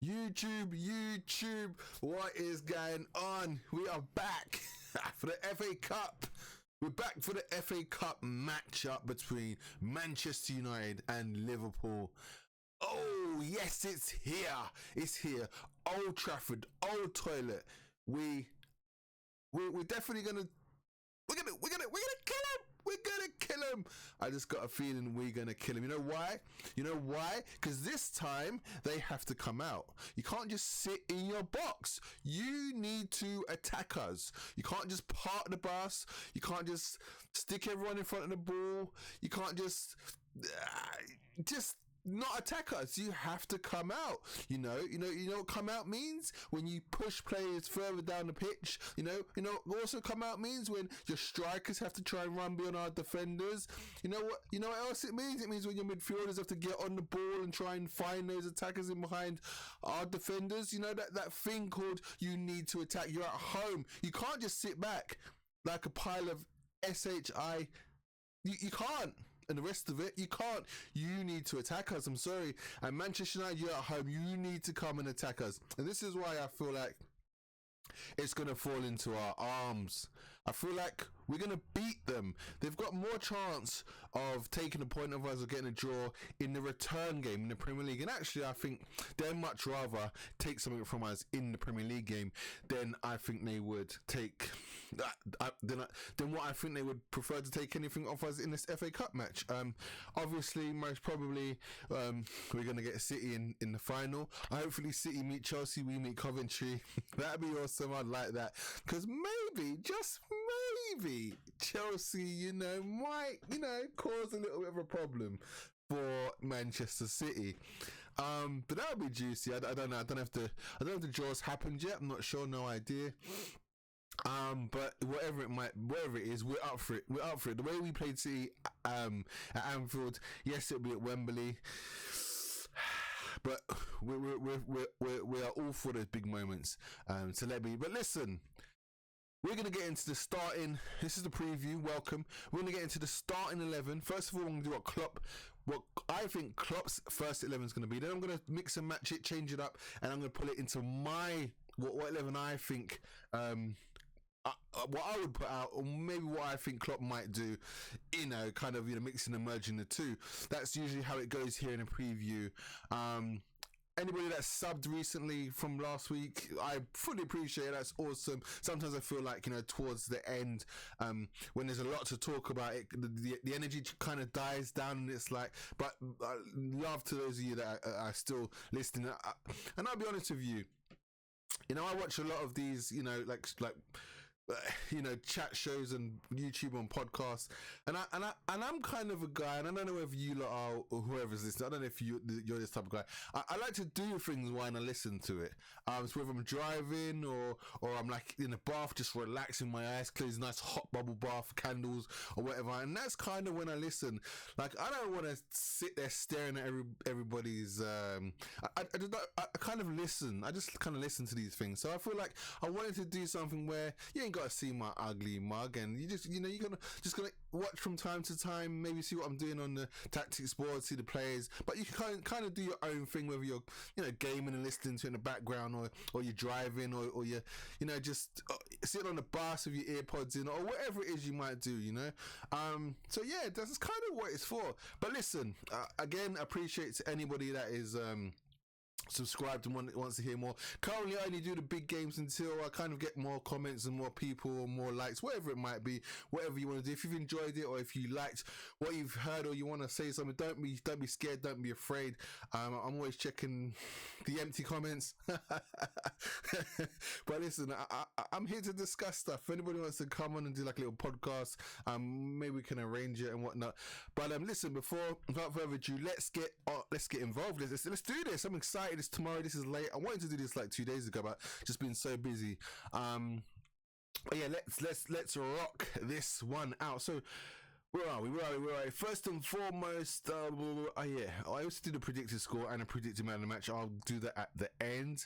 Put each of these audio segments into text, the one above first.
YouTube, what is going on? We are back for the FA Cup. We're back for the FA Cup matchup between Manchester United and Liverpool. Oh, yes, it's here. It's here. Old Trafford, Old Toilet. We're definitely gonna kill him. We're gonna kill him. I just got a feeling we're gonna kill him. You know why? Because this time they have to come out. You can't just sit in your box. You need to attack us. You can't just park the bus. You can't just stick everyone in front of the ball. You can't just not attack us. You have to come out. You know what come out means? When you push players further down the pitch. You know also come out means when your strikers have to try and run beyond our defenders. You know what else it means? It means when your midfielders have to get on the ball and try and find those attackers in behind our defenders. You know that thing called you need to attack. You're at home. You can't just sit back like a pile of SHI. You can't. And the rest of it, you can't. You need to attack us. I'm sorry. And Manchester United, you're at home. You need to come and attack us. And this is why I feel like it's going to fall into our arms. I feel like we're going to beat them. They've got more chance of taking a point of us or getting a draw in the return game in the Premier League. And actually, I think they'd much rather take something from us in the Premier League game than I think they would take... than what I think they would prefer to take anything off us in this FA Cup match. Obviously, most probably, we're going to get City in the final. Hopefully, City meet Chelsea, we meet Coventry. That'd be awesome. I'd like that. Because maybe, just maybe, Chelsea, might, cause a little bit of a problem for Manchester City. But that would be juicy. I don't know. I don't know if the draws happened yet. I'm not sure. No idea. But whatever it is, we're up for it. The way we played City at Anfield, yes, it'll be at Wembley, but we are all for those big moments. So let me. But listen, we're gonna get into the starting. This is the preview. Welcome. We're gonna get into the starting 11. First of all, I'm gonna do what I think Klopp's first 11 is gonna be. Then I'm gonna mix and match it, change it up, and I'm gonna put it into my what 11 I think. What I would put out, or maybe what I think Klopp might do, mixing and merging the two. That's usually how it goes here in a preview. Anybody that subbed recently from last week, I fully appreciate it. That's awesome. Sometimes I feel like, towards the end, when there's a lot to talk about, the energy kind of dies down, and it's like, but love to those of you that are still listening. And I'll be honest with you, I watch a lot of these, chat shows and YouTube and podcasts, and I'm kind of a guy, and I don't know if you lot are or whoever's listening. I don't know if you're this type of guy. I like to do things while I listen to it. So whether I'm driving or I'm like in a bath, just relaxing, my eyes closed, nice hot bubble bath, candles or whatever, and that's kind of when I listen. Like, I don't want to sit there staring at everybody's. I kind of listen. I just kind of listen to these things. So I feel like I wanted to do something where you ain't got to see my ugly mug, and you just you're gonna watch from time to time, maybe see what I'm doing on the tactics board, see the players, but you can kind of do your own thing, whether you're gaming and listening to it in the background, or you're driving, or you're just sitting on the bus with your earpods in, or whatever it is you might do. So yeah, that's kind of what it's for. But listen, again, appreciate to anybody that is subscribed and wants to hear more. Currently, I only do the big games until I kind of get more comments and more people or more likes, whatever it might be, whatever you want to do. If you've enjoyed it, or if you liked what you've heard, or you want to say something, don't be scared, don't be afraid. I'm always checking the empty comments. But listen, I'm here to discuss stuff. If anybody wants to come on and do like a little podcast, maybe we can arrange it and whatnot. But listen, without further ado, let's get involved. Let's do this. I'm excited. It's tomorrow. This is late. I wanted to do this like 2 days ago, but just been so busy. But yeah, let's rock this one out. So where are we? First and foremost, I also did a predicted score and a predicted man of the match. I'll do that at the end.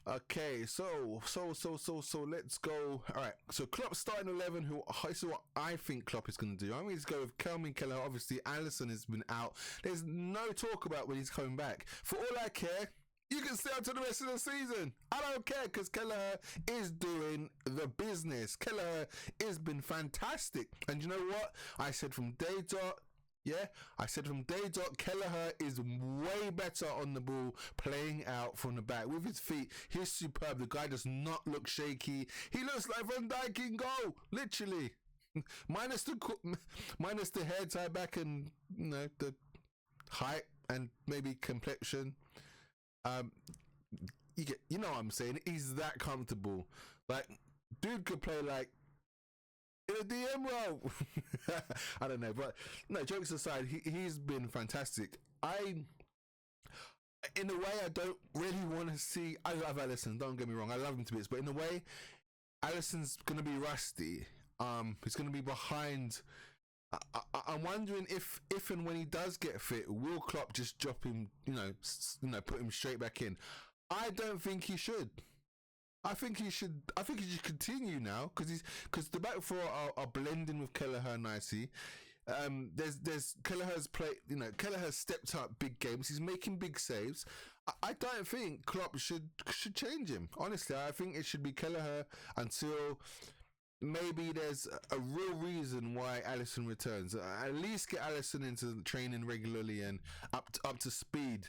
Okay, so let's go. All right, so Klopp starting 11. This is what I think Klopp is going to do. I'm going to go with Kelvin Keller. Obviously, Alisson has been out. There's no talk about when he's coming back. For all I care, You can stay out to the rest of the season. I don't care because Kelleher is doing the business. Kelleher has been fantastic. And you know what? I said from day dot, Kelleher is way better on the ball, playing out from the back with his feet. He's superb. The guy does not look shaky. He looks like Van Dijk in goal, literally. minus the hair tie back and the height and maybe complexion. You know what I'm saying? He's that comfortable. Like, dude could play like in a DM role. I don't know, but no, jokes aside, he's been fantastic. In a way, I don't really want to see. I love Alisson. Don't get me wrong. I love him to bits, but in a way, Alisson's gonna be rusty. He's gonna be behind. I'm wondering if and when he does get fit, will Klopp just drop him? Put him straight back in. I don't think he should. I think he should continue now because the back four are blending with Kelleher nicely. There's Kelleher's play. Kelleher's stepped up big games. He's making big saves. I don't think Klopp should change him. Honestly, I think it should be Kelleher until maybe there's a real reason why Alisson returns. At least get Alisson into training regularly and up to speed.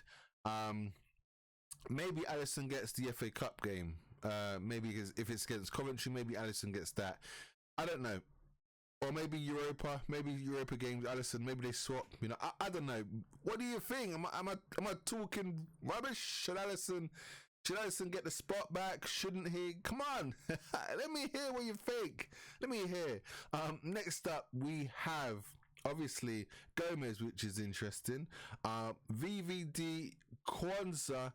Maybe Alisson gets the FA Cup game. Maybe if it's against Coventry, maybe Alisson gets that. I don't know. Or maybe Europa games, Alisson, maybe they swap. I don't know. What do you think? Am I talking rubbish? Should Alisson get the spot back? Shouldn't he? Come on. Let me hear what you think. Let me hear. Next up, we have, obviously, Gomez, which is interesting. VVD, Kwanzaa,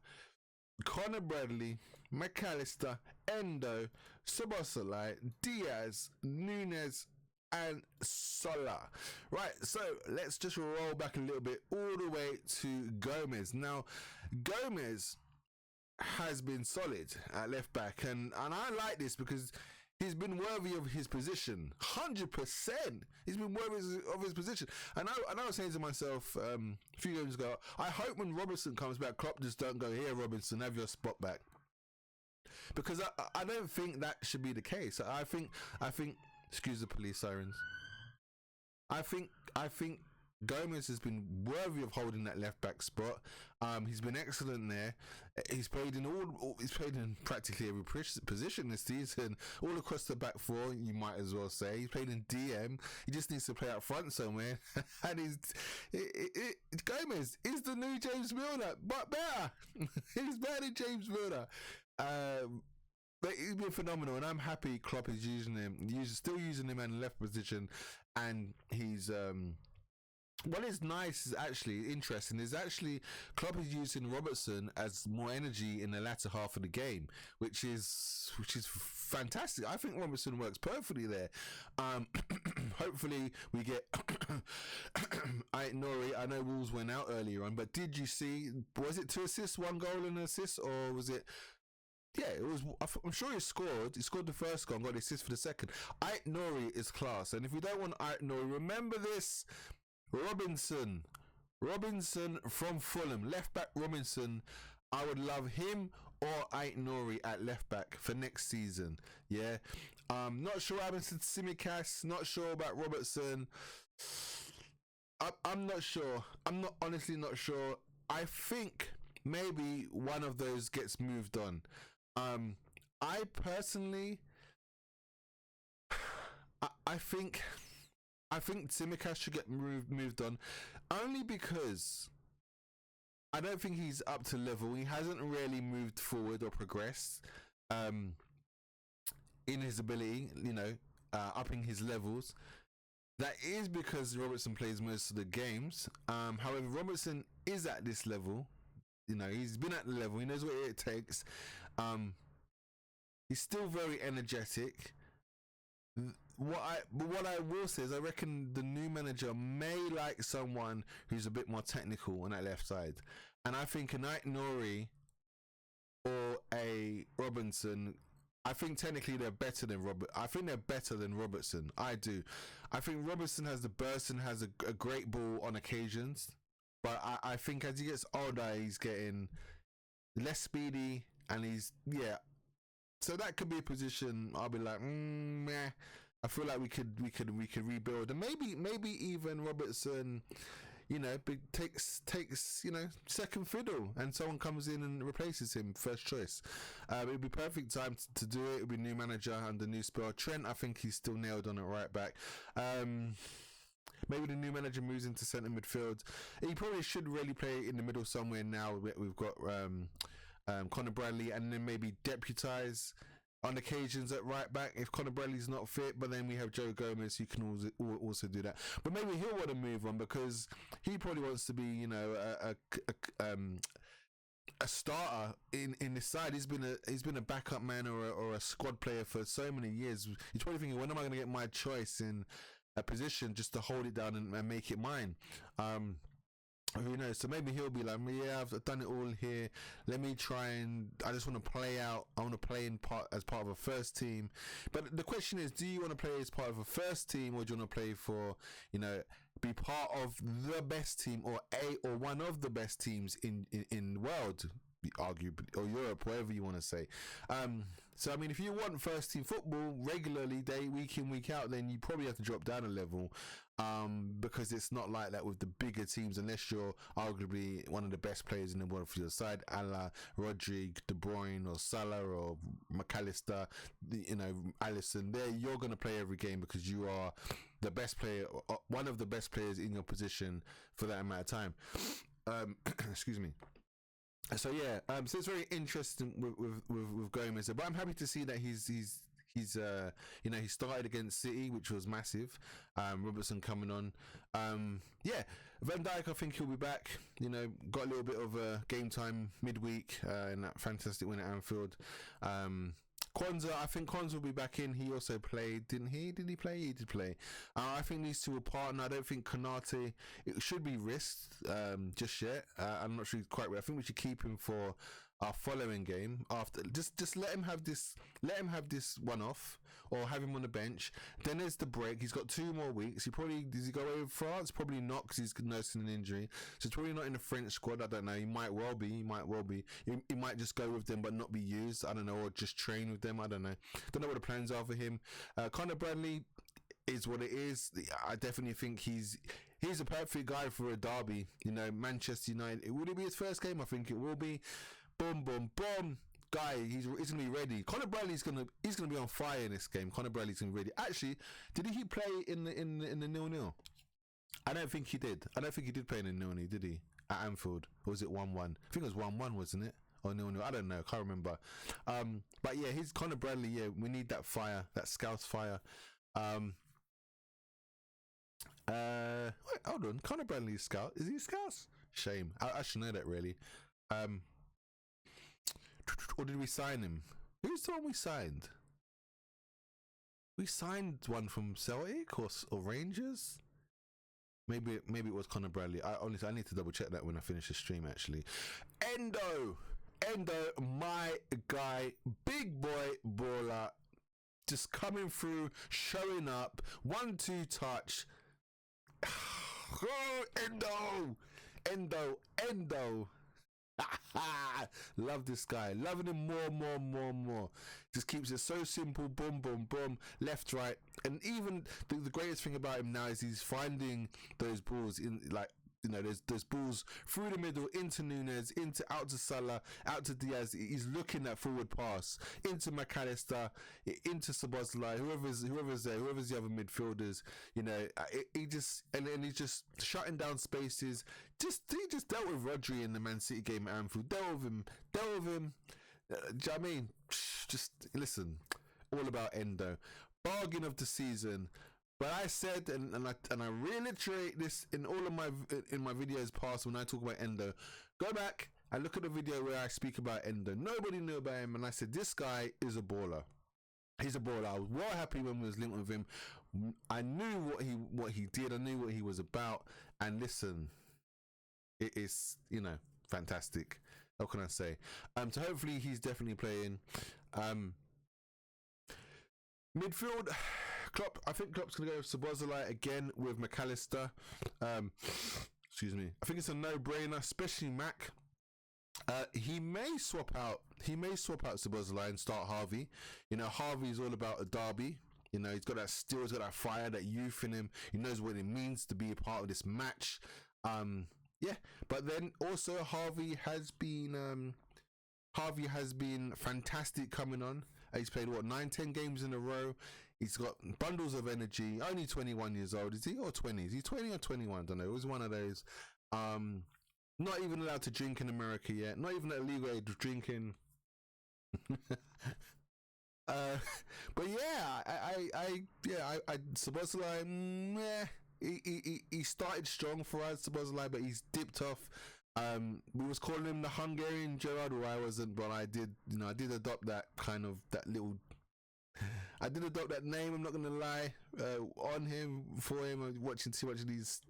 Conor Bradley, McAllister, Endo, Szoboszlai, Diaz, Nunez, and Salah. Right, so let's just roll back a little bit all the way to Gomez. Now, Gomez has been solid at left back, and I like this because he's been worthy of his position. 100%. He's been worthy of his position. And I was saying to myself a few games ago, I hope when Robertson comes back, Klopp just don't go, here, Robinson, have your spot back. Because I don't think that should be the case. I think excuse the police sirens. I think Gomez has been worthy of holding that left back spot. He's been excellent there. He's played in practically every position this season, all across the back four. You might as well say he's played in DM. He just needs to play up front somewhere. And Gomez is the new James Milner, but better. He's better than James Milner. But he's been phenomenal, and I'm happy Klopp is using him. Still using him in the left position, and he's what is nice is actually interesting is Klopp is using Robertson as more energy in the latter half of the game, which is fantastic. I think Robertson works perfectly there. Hopefully we get Nori. I know Wolves went out earlier on, but did you see? Was it 2 assists, 1 goal and an assist, or was it? Yeah, it was. I'm sure he scored. He scored the first goal and got the assist for the second. Nori is class, and if you don't want Nori, remember this. Robinson from Fulham, left back Robinson. I would love him or Nori at left back for next season. Yeah, not sure what happens to Tsimikas. Not sure about Robertson. I'm not sure. I'm honestly not sure. I think maybe one of those gets moved on. I personally, I think Tsimikas should get moved on, only because I don't think he's up to level. He hasn't really moved forward or progressed in his ability, upping his levels. That is because Robertson plays most of the games. However, Robertson is at this level. He's been at the level. He knows what it takes. He's still very energetic. What I will say is I reckon the new manager may like someone who's a bit more technical on that left side, and I think a Nori or a Robinson, I think technically they're better than Robertson. I do. I think Robertson has the burst and has a great ball on occasions, but I think as he gets older, he's getting less speedy, and he's So that could be a position I'll be like, meh. I feel like we could rebuild, and maybe even Robertson, takes second fiddle, and someone comes in and replaces him first choice. It'd be perfect time to do it. It'll be new manager under new spell. Trent, I think he's still nailed on it right back. Maybe the new manager moves into centre midfield. He probably should really play in the middle somewhere now. We've got Conor Bradley, and then maybe deputise on occasions at right back if Conor Bradley's not fit, but then we have Joe Gomez who can also do that. But maybe he'll want to move on because he probably wants to be, a starter in this side. He's been a backup man or a squad player for so many years. He's probably thinking, when am I going to get my choice in a position just to hold it down and make it mine? Who knows? So maybe he'll be like, I've done it all here. Let me try, and I just want to play out. I want to play as part of a first team. But the question is, do you want to play as part of a first team, or do you want to play for, be part of the best team, or one of the best teams in the world, arguably, or Europe, whatever you want to say. So I mean, if you want first team football regularly, week in, week out, then you probably have to drop down a level, because it's not like that with the bigger teams, unless you're arguably one of the best players in the world for your side, a la Rodri, De Bruyne, or Salah, or McAllister, Alisson. There, you're going to play every game because you are the best player, one of the best players in your position for that amount of time. Excuse me. So so it's very interesting with Gomez, but I'm happy to see that he's he started against City, which was massive. Robertson coming on. Van Dijk, I think he'll be back. Got a little bit of game time midweek in that fantastic win at Anfield. Kwanzaa, I think Kwanzaa will be back in. He also played, didn't he? Did he play? He did play. I think these two will partner. I don't think Konate, it should be risked just yet. I'm not sure he's quite ready. I think we should keep him for our following game. After just let him have this one off, or have him on the bench. Then there's the break. He's got 2 more weeks. Does he go away with France? Probably not, because he's nursing an injury. So he's probably not in the French squad. I don't know. He might well be. He might just go with them but not be used. I don't know, or just train with them. I don't know. Don't know what the plans are for him. Conor Bradley is what it is. I definitely think he's a perfect guy for a derby. Manchester United. Would it be his first game? I think it will be. Boom, boom, boom. Guy, he's gonna be ready. Conor Bradley's gonna be on fire in this game. Conor Bradley's gonna be ready. Actually, did he play in the 0-0? I don't think he did. I don't think he did play in the 0-0, did he? At Anfield, or was it 1-1? I think it was 1-1, wasn't it? Or 0-0? I don't know. Can't remember. But yeah, he's Conor Bradley. Yeah, we need that fire, that Scouse fire. Wait, hold on. Conor Bradley is Scouse. Is he Scouse? Shame. I should know that really. Or did we sign him? Who's the one we signed? We signed one from Celtic or Rangers. Maybe it was Conor Bradley. I need to double check that when I finish the stream. Actually, Endo, my guy, big boy baller, just coming through, showing up. 1-2 touch. Oh, Endo. Love this guy, loving him more. Just keeps it so simple. Boom, boom, boom, left, right. And even the greatest thing about him now is he's finding those balls in, like, there's balls through the middle into Nunez, out to Salah, out to Diaz. He's looking that forward pass into McAllister, into Szoboszlai, whoever's there, whoever's the other midfielders. He's just shutting down spaces. He just dealt with Rodri in the Man City game at Anfield. Dealt with him. Do you know what I mean? Just listen. All about Endo. Bargain of the season. But I said, and I reiterate this in all of my videos past when I talk about Endo. Go back and look at the video where I speak about Endo. Nobody knew about him, and I said this guy is a baller. He's a baller. I was well happy when we was linked with him. I knew what he did. I knew what he was about. And listen, it is fantastic. What can I say? So hopefully he's definitely playing. Midfield. Klopp, I think Klopp's going to go with Szoboszlai again with McAllister. Excuse me. I think it's a no-brainer, especially Mac. He may swap out. He may swap out Szoboszlai and start Harvey. You know, Harvey's all about a derby. You know, he's got that steel, he's got that fire, that youth in him. He knows what it means to be a part of this match. Yeah, but then also Harvey has been fantastic coming on. He's played 9-10 games in a row. He's got bundles of energy. Only 21 years old, is he, or 20? Is he 20 or 21? I don't know. It was one of those. Not even allowed to drink in America yet. Not even at legal age of drinking. But yeah, I Szoboszlai, he started strong for us, Szoboszlai, but he's dipped off. We was calling him the Hungarian Gerrard, or I wasn't, but I did adopt that kind of I did adopt that name. I'm not gonna lie, on him, for him. Watching these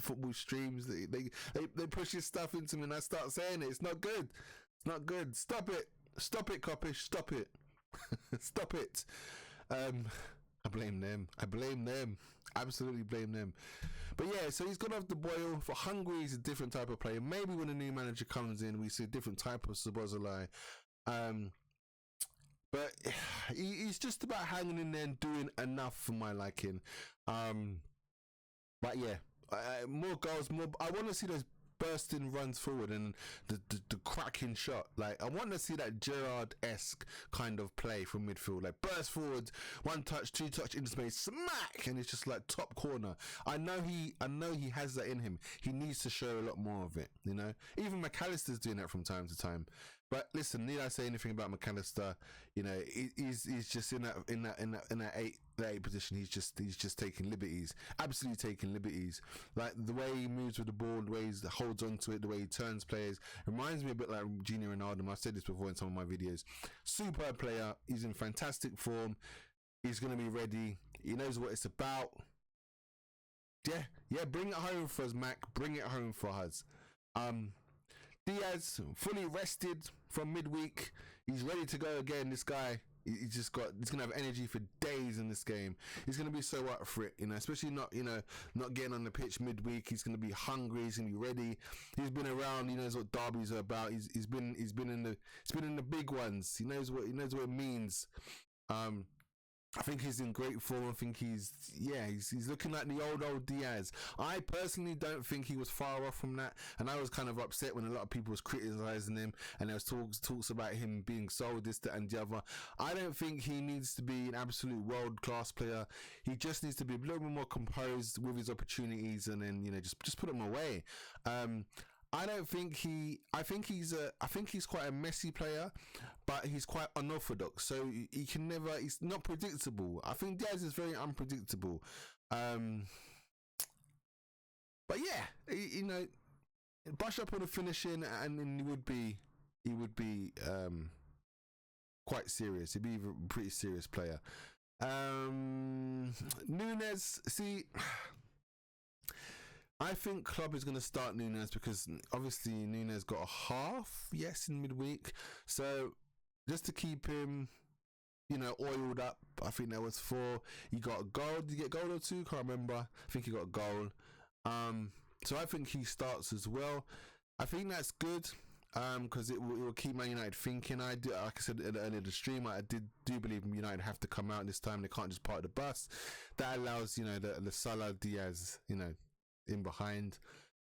football streams, they push his stuff into me, and I start saying it. It's not good. It's not good. Stop it, Kopish. Stop it. Stop it. I blame them. Absolutely blame them. But yeah, so he's gone off the boil. For Hungary, he's a different type of player. Maybe when a new manager comes in, we see a different type of Szoboszlai. But he's just about hanging in there and doing enough for my liking. But yeah, more goals, more. I want to see those bursting runs forward and the cracking shot. Like, I want to see that Gerrard-esque kind of play from midfield, like burst forward, 1 touch, 2 touch into space, smack, and it's just like top corner. I know he has that in him. He needs to show a lot more of it, you know. Even McAllister's doing that from time to time. But listen, need I say anything about McAllister? You know, he's just in that eight position. He's just taking liberties, absolutely taking liberties. Like the way he moves with the ball, the way he holds onto it, the way he turns players, reminds me a bit like Junior Ronaldo. I've said this before in some of my videos. Superb player. He's in fantastic form. He's going to be ready. He knows what it's about. Yeah. Bring it home for us, Mac. Bring it home for us. Diaz fully rested from midweek. He's ready to go again. This guy, he's gonna have energy for days in this game. He's gonna be so up for it, you know, especially not getting on the pitch midweek. He's gonna be hungry. He's gonna be ready. He's been around. He knows what derbies are about. He's been in the big ones. He knows what it means. I think he's in great form. I think he's looking like the old Diaz. I personally don't think he was far off from that, and I was kind of upset when a lot of people was criticising him, and there was talks about him being sold, this, that, and the other. I don't think he needs to be an absolute world-class player. He just needs to be a little bit more composed with his opportunities, and then, you know, just put them away. I think he's quite a messy player, but he's quite unorthodox. So he's not predictable. I think Diaz is very unpredictable. But yeah, you know, brush up on the finishing, and he would be quite serious. He'd be a pretty serious player. Nunez, see, I think Klopp is going to start Nunez because obviously Nunez got a half, in midweek. So just to keep him, you know, oiled up, I think that was 4. He got a goal. Did he get a goal or 2? Can't remember. I think he got a goal. So I think he starts as well. I think that's good because it will keep Man United thinking. Like I said earlier in the stream, I do believe United have to come out this time. They can't just park the bus. That allows, you know, the Salah, Diaz, you know, in behind.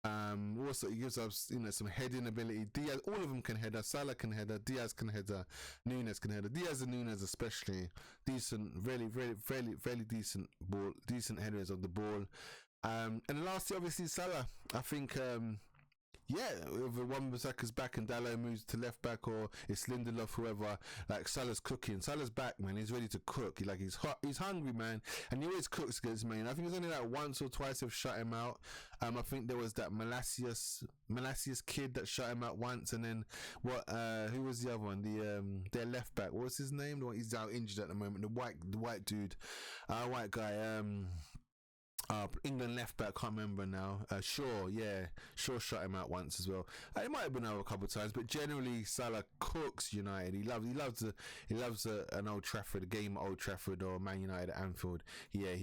Also it gives us, you know, some heading ability. Diaz, all of them can header. Salah can header, Diaz can header, Nunez can header. Diaz and Nunez especially decent, fairly decent headers of the ball. And lastly, obviously Salah. I think if Wan-Bissaka's back and Dalot moves to left back, or it's Lindelof, whoever, like Salah's cooking. Salah's back, man. He's ready to cook. He's hot. He's hungry, man. And he always cooks against Man. I think it's only like once or twice they've shut him out. I think there was that Malacius kid that shut him out once, and then who was the other one? Their left back. What was his name? The one, he's out injured at the moment. The white dude, white guy. England left back, can't remember now. Shaw, yeah, Shaw shut him out once as well. It might have been over a couple of times, but generally Salah cooks United. He loves an Old Trafford, a game at Old Trafford or Man United at Anfield. Yeah,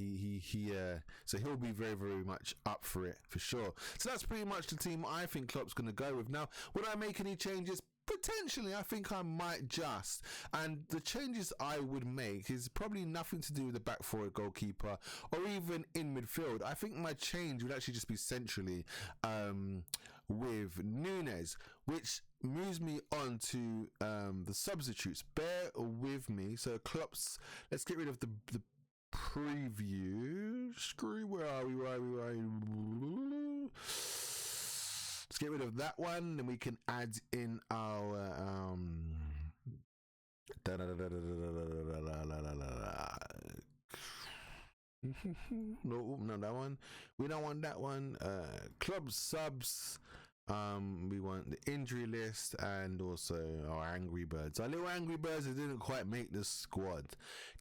so he'll be very, very much up for it for sure. So that's pretty much the team I think Klopp's going to go with. Now, would I make any changes? Potentially, I think I might just. And the changes I would make is probably nothing to do with the back four goalkeeper or even in midfield. I think my change would actually just be centrally with Nunez, which moves me on to the substitutes. Bear with me. So Klopp's, let's get rid of the preview. Where are we? Let's get rid of that one, and we can add in our no, not that one. We don't want that one. Club subs. We want the injury list and also our Angry Birds. Our little Angry Birds that didn't quite make the squad.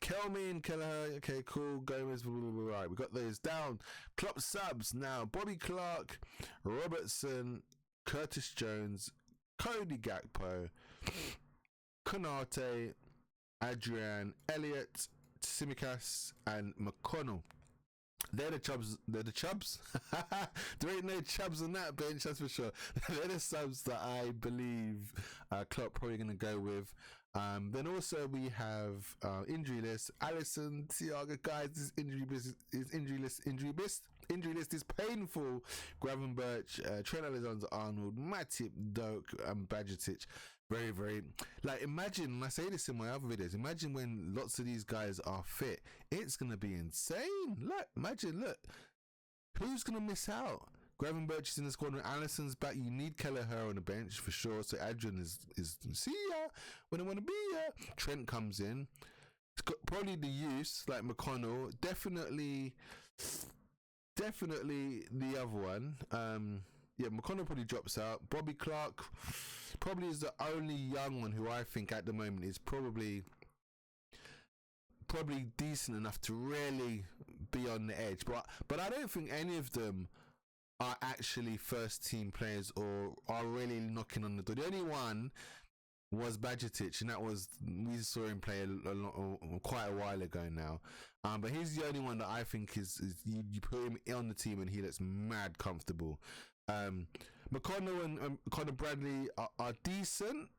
Kelman, Kelleher, okay, cool. Gomez, right, we got those down. Club subs now. Bobby Clark, Robertson, Curtis Jones, Cody GakPOW, Konate, Adrian, Elliott, Tsimikas, and McConnell. They're the chubs. There ain't no chubs on that bench, that's for sure. They're the subs that I believe Klopp probably going to go with. Then also we have injury list. Alisson, Thiago, guys, this injury list is painful. Gravenberch, Trent Alexander-Arnold, Matip, Doak, and Bajcetic. Very, very, like, imagine, and I say this in my other videos, imagine when lots of these guys are fit, it's going to be insane. Look, who's going to miss out? Gravenberch is in the squad, when Alisson's back, you need Kelleher on the bench for sure, so Adrian is see ya, when I want to be ya. Trent comes in, it's got probably the use, like McConnell, definitely the other one, yeah, McConnell probably drops out. Bobby Clark probably is the only young one who I think at the moment is probably decent enough to really be on the edge. But I don't think any of them are actually first team players or are really knocking on the door. The only one was Bajcetic, and that was, we saw him play quite a while ago now. But he's the only one that I think is you put him on the team and he looks mad comfortable. McConnell and Conor Bradley are decent,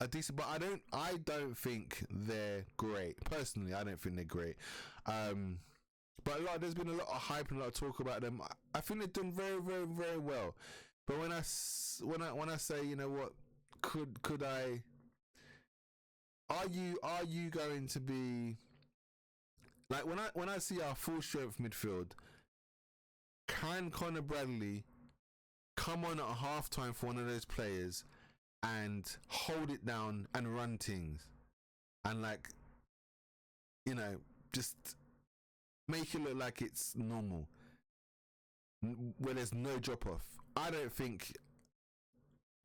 but I don't think they're great. Personally, I don't think they're great. But there's been a lot of hype and a lot of talk about them. I think they've done very, very, very well. But when I say, you know what, could I? Are you going to be like when I see our full strength midfield? Can Conor Bradley come on at halftime for one of those players and hold it down and run things and, like, you know, just make it look like it's normal where there's no drop off? I don't think.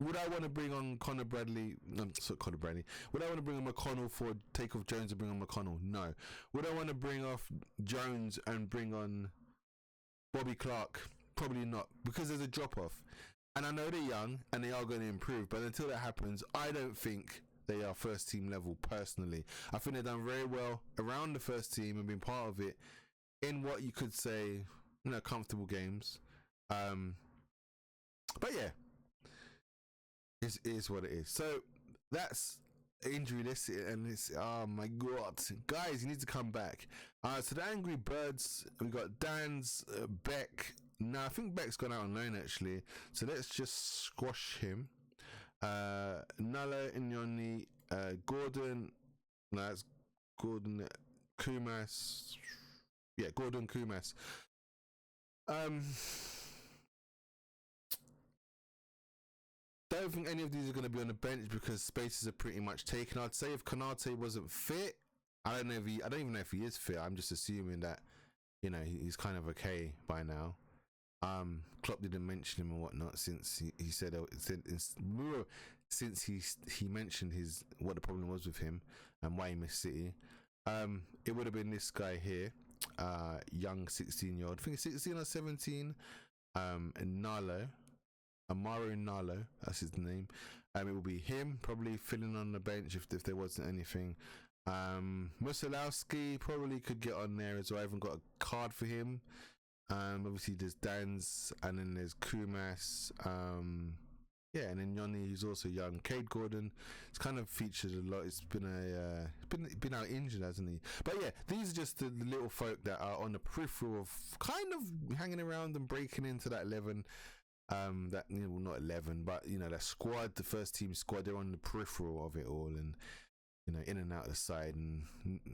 Would I want to bring on Conor Bradley? No, sorry, Conor Bradley. Would I want to bring on McConnell for take off Jones and bring on McConnell? No. Would I want to bring off Jones and bring on Bobby Clark? Probably not, because there's a drop off. And I know they're young and they are going to improve, but until that happens, I don't think they are first team level personally. I think they've done very well around the first team and been part of it in what you could say, you know, comfortable games. But yeah, it is what it is. So that's injury list, and it's, oh my god, guys, you need to come back. So the Angry Birds, we got Dan's Beck. Now I think Beck's gone out on loan actually, so let's just squash him. Nala Inyoni, Gordon, no, that's Gordon Kumas. Yeah, Gordon Kumas. Don't think any of these are going to be on the bench because spaces are pretty much taken. I'd say if Konate wasn't fit, I don't even know if he is fit. I'm just assuming that, you know, he's kind of okay by now. Klopp didn't mention him and whatnot since he said since he mentioned what the problem was with him and why he missed City. It would have been this guy here. young 16-year-old. I think it's 16 or 17. And Nalo, Amaro Nalo, that's his name. It will be him probably filling on the bench if there wasn't anything. Musolowski probably could get on there as well. I haven't got a card for him. Obviously there's Danz, and then there's Kumas. Yeah, and then Yoni, who's also young. Cade Gordon, it's kind of featured a lot. It's been been out injured, hasn't he? But yeah, these are just the little folk that are on the peripheral of kind of hanging around and breaking into that 11. That, you know, well, not 11, but you know, that squad, the first team squad. They're on the peripheral of it all, and you know, in and out of the side. And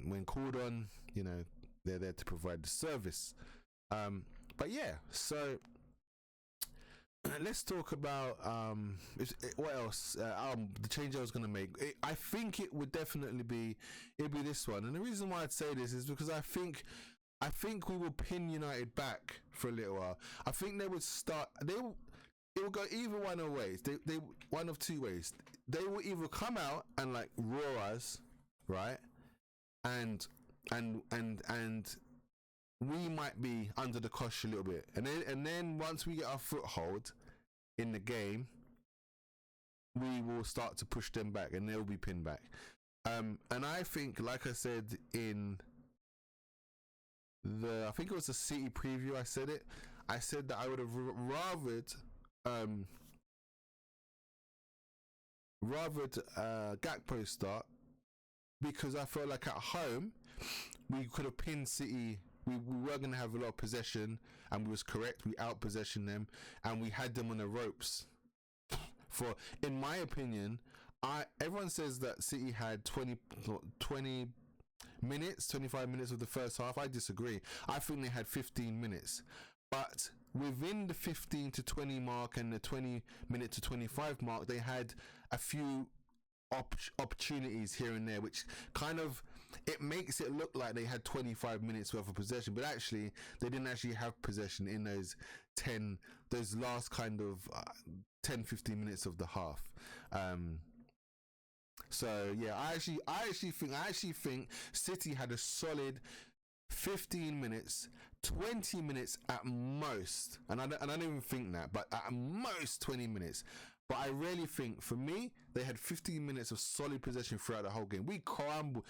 when called on, you know, they're there to provide the service. But yeah, so. Let's talk about what else. The change I was going to make. I think it would definitely be this one, and the reason why I'd say this is because I think we will pin United back for a little while. I think they would start. It will go either one of ways. They one of two ways. They will either come out and like roar us, right, and we might be under the cosh a little bit, and then once we get our foothold in the game, we will start to push them back, and they'll be pinned back. And I think, like I said in I think it was a City preview, I said that I would have rathered GakPOW start, because I felt like at home we could have pinned City. We were going to have a lot of possession, and we was correct. We out-possessioned them, and we had them on the ropes. In my opinion, everyone says that City had 20 minutes, 25 minutes of the first half. I disagree. I think they had 15 minutes. But within the 15 to 20 mark and the 20 minute to 25 mark, they had a few opportunities here and there, which kind of, it makes it look like they had 25 minutes worth of possession, but actually they didn't actually have possession in those last kind of 10-15 minutes of the half. So yeah, I actually think City had a solid 15 minutes, 20 minutes at most, and I don't even think that, but at most 20 minutes. But I really think, for me, they had 15 minutes of solid possession throughout the whole game. We clapped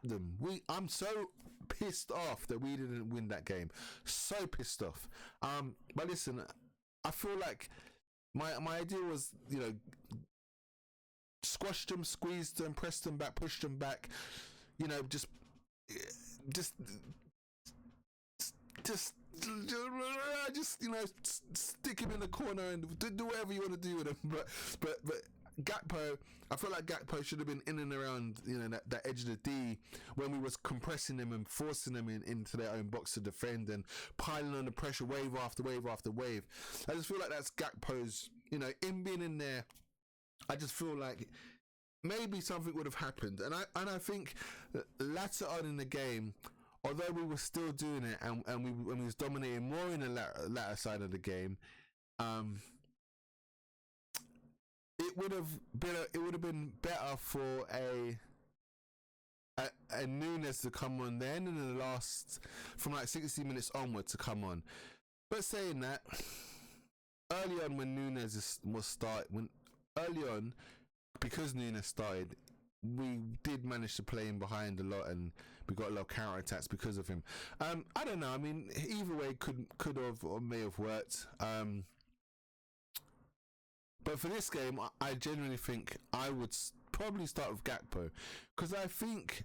them. I'm so pissed off that we didn't win that game. So pissed off. But listen, I feel like my idea was, you know, squash them, squeeze them, press them back, push them back. You know, just you know, stick him in the corner and do whatever you want to do with him. But GakPOW, I feel like GakPOW should have been in and around, you know, that edge of the D when we was compressing them and forcing them into their own box to defend and piling on the pressure, wave after wave after wave. I just feel like that's GakPOW's, you know, in being in there. I just feel like maybe something would have happened, and I think later on in the game, although we were still doing it and we was dominating more in the latter side of the game, it would have been better for a Nunez to come on then, and in the last, from like 60 minutes onward, to come on. But saying that, early on when Nunez because Nunez started, we did manage to play him behind a lot, and we got a lot of counter attacks because of him. I don't know. I mean, either way could have or may have worked. But for this game, I genuinely think I would probably start with GakPOW, because I think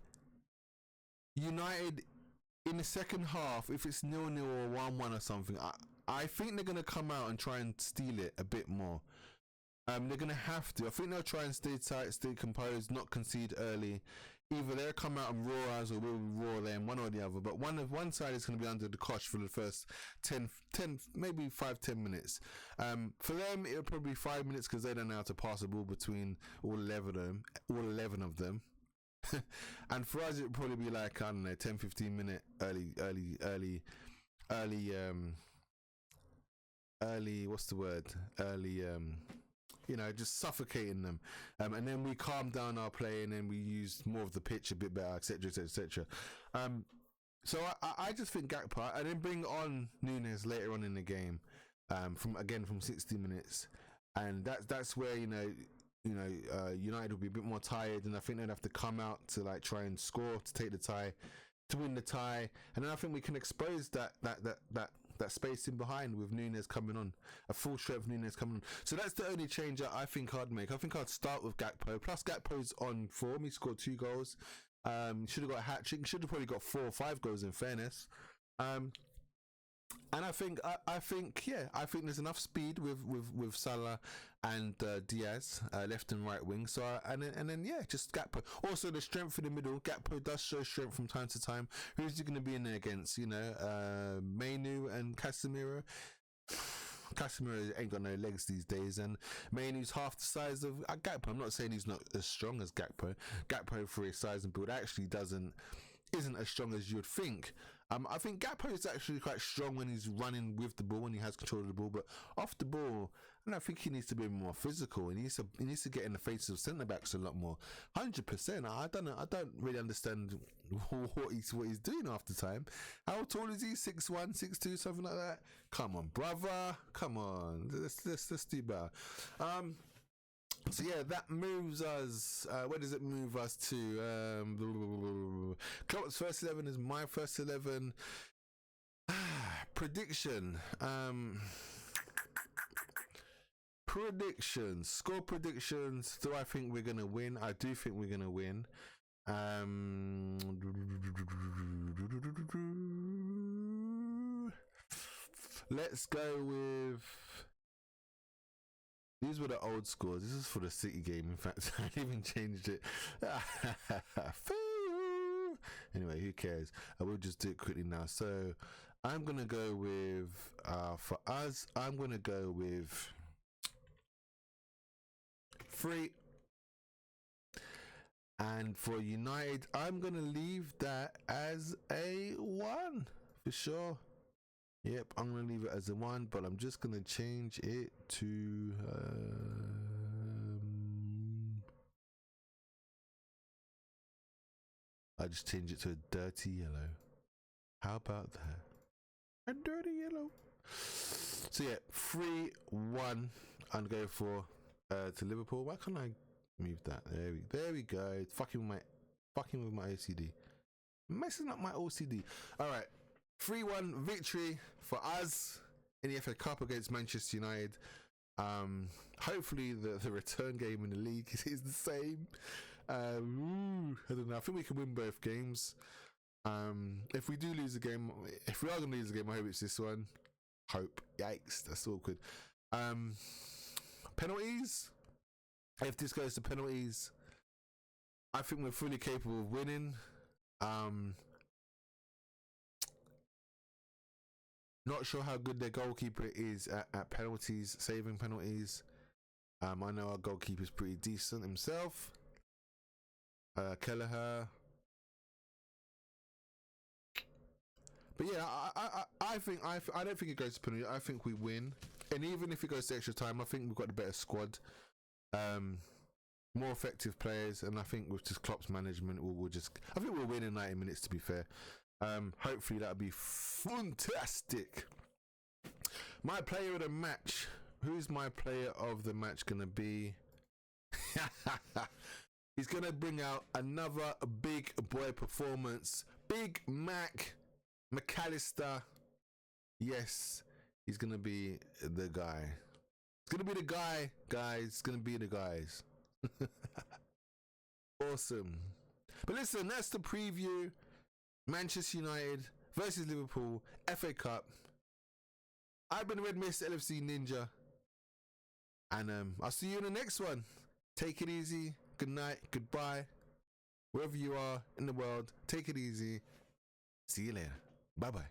United in the second half, if it's 0-0 or 1-1 or something, I think they're going to come out and try and steal it a bit more. They're going to have to. I think they'll try and stay tight, stay composed, not concede early. Either they'll come out and roar us, or we'll roar them, one or the other. But one side is going to be under the cosh for the first 10, maybe 5-10 minutes. For them, it'll probably be 5 minutes, because they don't know how to pass the ball between all 11 of them. And for us, it'll probably be like, I don't know, 10-15 minute early, what's the word? You know, just suffocating them. And then we calm down our play, and then we use more of the pitch a bit better, etc., etc., etc. So I just think GakPOW, and then bring on Nunez later on in the game, from 60 minutes, and that's where United will be a bit more tired, and I think they'd have to come out to like try and score to take the tie, to win the tie, and then I think we can expose that space in behind with Nunez coming on, a full strength Nunez coming on. So that's the only change I think I'd make. I think I'd start with GakPOW. Plus GakPOW's on form. He scored 2 goals. Should have got a hat trick. Should have probably got 4 or 5 goals in fairness. And I think there's enough speed with Salah and Diaz, left and right wing. So and then just GakPOW. Also the strength in the middle. GakPOW does show strength from time to time. Who's he going to be in there against? Mainu and Casemiro. Casemiro ain't got no legs these days, and Mainu's half the size of GakPOW. I'm not saying he's not as strong as GakPOW. GakPOW for his size and build actually isn't as strong as you would think. I think GakPOW is actually quite strong when he's running with the ball, when he has control of the ball, but off the ball, I think he needs to be more physical. He needs to get in the face of centre backs a lot more. 100%. I don't really understand what he's doing half the time. How tall is he? 6'1", 6'2", something like that. Come on, brother. Come on. Let's do better. So yeah, that moves us. Where does it move us to? Klopp's first 11 is my first 11. Prediction. Predictions. Score predictions. Do I think we're gonna win? I do think we're gonna win. Let's go with. These were the old scores. This is for the City game. In fact, I even changed it. Anyway, who cares? I will just do it quickly now. So I'm going to go with, for us, I'm going to go with 3. And for United, I'm going to leave that as a 1 for sure. Yep, I'm going to leave it as a 1, but I'm just going to change it to I just change it to a dirty yellow. How about that? A dirty yellow. So yeah, 3-1 I'm going to go for to Liverpool. Why can't I move that? There we go. It's fucking with my OCD. Messing up my OCD. Alright. 3-1 victory for us in the FA Cup against Manchester United. Hopefully the return game in the league is the same. I don't know. I think we can win both games. If we do lose a game, if we are going to lose a game, I hope it's this one. Hope. Yikes, that's awkward. Penalties. If this goes to penalties, I think we're fully capable of winning. Not sure how good their goalkeeper is at penalties, saving penalties. I know our goalkeeper's pretty decent himself. Kelleher. But yeah, I don't think it goes to penalty. I think we win, and even if it goes to extra time, I think we've got the better squad, more effective players, and I think with just Klopp's management, I think we'll win in 90 minutes. To be fair. Hopefully that'll be fantastic. My player of the match. Who's my player of the match gonna be? He's gonna bring out another big boy performance. Big Mac McAllister. Yes, he's gonna be the guy. It's gonna be the guy, guys. It's gonna be the guys. Awesome. But listen, that's the preview. Manchester United versus Liverpool, FA Cup. I've been Red Mist LFC Ninja, and I'll see you in the next one. Take it easy. Good night. Goodbye. Wherever you are in the world, take it easy. See you later. Bye bye.